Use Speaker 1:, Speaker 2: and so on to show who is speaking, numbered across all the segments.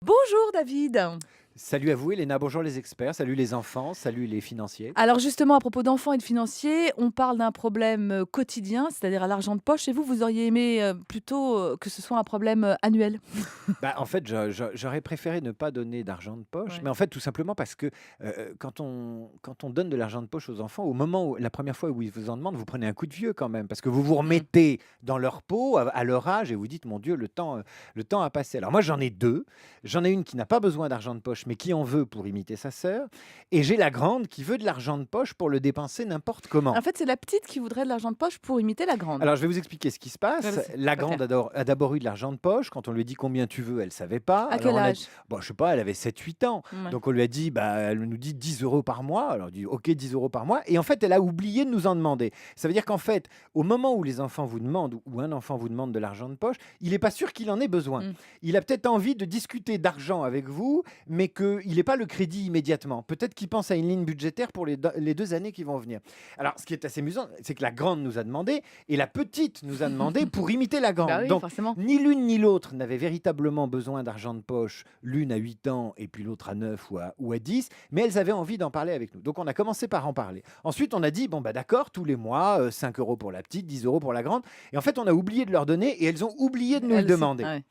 Speaker 1: Bonjour David.
Speaker 2: Salut à vous, Elena. Bonjour les experts. Salut les enfants. Salut les financiers.
Speaker 1: Alors justement, à propos d'enfants et de financiers, on parle d'un problème quotidien, c'est-à-dire à l'argent de poche. Et vous, vous auriez aimé plutôt que ce soit un problème annuel.
Speaker 2: En fait, j'aurais préféré ne pas donner d'argent de poche,
Speaker 1: Ouais.
Speaker 2: mais en fait, tout simplement parce que quand on donne de l'argent de poche aux enfants, au moment où la première fois où ils vous en demandent, vous prenez un coup de vieux quand même, parce que vous vous
Speaker 1: Mm.
Speaker 2: remettez dans leur peau à leur âge et vous dites, mon Dieu, le temps a passé. Alors moi, j'en ai deux. J'en ai une qui n'a pas besoin d'argent de poche, mais qui en veut pour imiter sa sœur, et j'ai la grande qui veut de l'argent de poche pour le dépenser n'importe
Speaker 1: En
Speaker 2: comment.
Speaker 1: fait, c'est la petite qui voudrait de l'argent de poche pour imiter la grande.
Speaker 2: Alors, je vais vous expliquer ce qui se
Speaker 1: Ouais,
Speaker 2: passe.
Speaker 1: vas-y,
Speaker 2: La
Speaker 1: pas
Speaker 2: grande
Speaker 1: clair.
Speaker 2: a d'abord eu de l'argent de poche. Quand on lui a dit combien tu veux, elle savait pas.
Speaker 1: À
Speaker 2: Alors
Speaker 1: quel
Speaker 2: on a,
Speaker 1: âge?
Speaker 2: bon, je sais pas, elle avait 7 8 ans.
Speaker 1: Ouais.
Speaker 2: Donc on lui a dit, elle nous dit 10 euros par mois. Alors on dit, ok, 10 euros par mois. Et en fait, elle a oublié de nous en demander. Ça veut dire qu'en fait, au moment où les enfants vous demandent, ou un enfant vous demande de l'argent de poche, il n'est pas sûr qu'il en ait besoin.
Speaker 1: Mm.
Speaker 2: Il a peut-être envie de discuter d'argent avec vous, mais qu'il n'ait pas le crédit immédiatement. Peut-être qu'il pense à une ligne budgétaire pour les 2 années qui vont venir. Alors, ce qui est assez amusant, c'est que la grande nous a demandé et la petite nous a demandé pour imiter la
Speaker 1: Bah
Speaker 2: grande.
Speaker 1: oui,
Speaker 2: Donc,
Speaker 1: forcément.
Speaker 2: ni l'une ni l'autre n'avait véritablement besoin d'argent de poche, l'une à 8 ans et puis l'autre à 9 ou à 10, mais elles avaient envie d'en parler avec nous. Donc, on a commencé par en parler. Ensuite, on a dit, bon, d'accord, tous les mois, 5 euros pour la petite, 10 euros pour la grande. Et en fait, on a oublié de leur donner et elles ont oublié de nous le
Speaker 1: Elle aussi.
Speaker 2: demander.
Speaker 1: Ah ouais.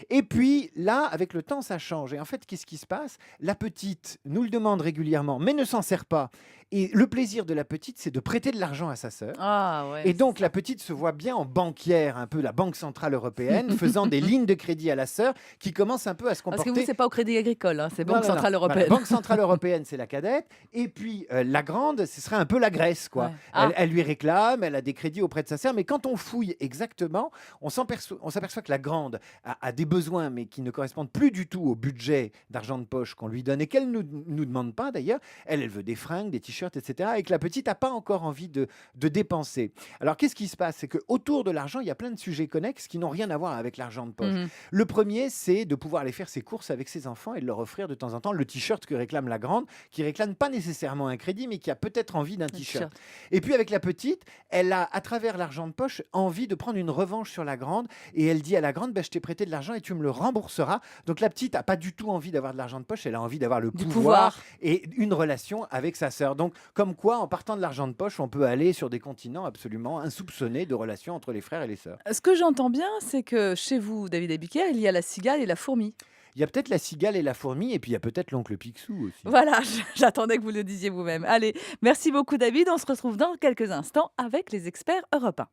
Speaker 2: Et puis là, avec le temps, ça change. Et en fait, qu'est-ce qui se passe? La petite nous le demande régulièrement, mais ne s'en sert pas. Et le plaisir de la petite, c'est de prêter de l'argent à sa sœur.
Speaker 1: Ah ouais,
Speaker 2: Et
Speaker 1: c'est
Speaker 2: donc, la
Speaker 1: ça.
Speaker 2: petite se voit bien en banquière, un peu la Banque Centrale Européenne, faisant des lignes de crédit à la sœur qui commence un peu à se
Speaker 1: Parce que vous,
Speaker 2: comporter.
Speaker 1: c'est pas au Crédit Agricole, hein, c'est
Speaker 2: Non,
Speaker 1: Banque
Speaker 2: non, non.
Speaker 1: Centrale
Speaker 2: Voilà,
Speaker 1: Européenne.
Speaker 2: Banque Centrale Européenne, c'est la cadette. Et puis, la grande, ce serait un peu la Grèce, quoi.
Speaker 1: Ouais.
Speaker 2: Elle,
Speaker 1: Ah,
Speaker 2: elle lui réclame, elle a des crédits auprès de sa sœur. Mais quand on fouille exactement, on s'aperçoit que la grande a des besoins, mais qui ne correspondent plus du tout au budget d'argent de poche qu'on lui donne et qu'elle ne nous demande pas d'ailleurs. Elle veut des fringues, des t-shirts, etc. Et que la petite n'a pas encore envie de dépenser. Alors, qu'est-ce qui se passe? C'est qu'autour de l'argent, il y a plein de sujets connexes qui n'ont rien à voir avec l'argent de poche.
Speaker 1: mhm,
Speaker 2: Le premier, c'est de pouvoir aller faire ses courses avec ses enfants et de leur offrir de temps en temps le t-shirt que réclame la grande, qui réclame pas nécessairement un crédit, mais qui a peut-être envie d'un
Speaker 1: le
Speaker 2: t-shirt.
Speaker 1: t-shirt.
Speaker 2: Et puis avec la petite, elle a, à travers l'argent de poche, envie de prendre une revanche sur la grande. Et elle dit à la grande, je t'ai prêté de l'argent et tu me le rembourseras. Donc la petite n'a pas du tout envie d'avoir de l'argent de poche, elle a envie d'avoir le
Speaker 1: Du
Speaker 2: pouvoir
Speaker 1: pouvoir.
Speaker 2: et une relation avec sa sœur. Donc comme quoi, en partant de l'argent de poche, on peut aller sur des continents absolument insoupçonnés de relations entre les frères et les sœurs.
Speaker 1: Ce que j'entends bien, c'est que chez vous, David Abiker, il y a la cigale et la fourmi.
Speaker 2: Il y a peut-être la cigale et la fourmi, et puis il y a peut-être l'oncle Picsou aussi.
Speaker 1: Voilà, j'attendais que vous le disiez vous-même. Allez, merci beaucoup David, on se retrouve dans quelques instants avec les experts Europe 1.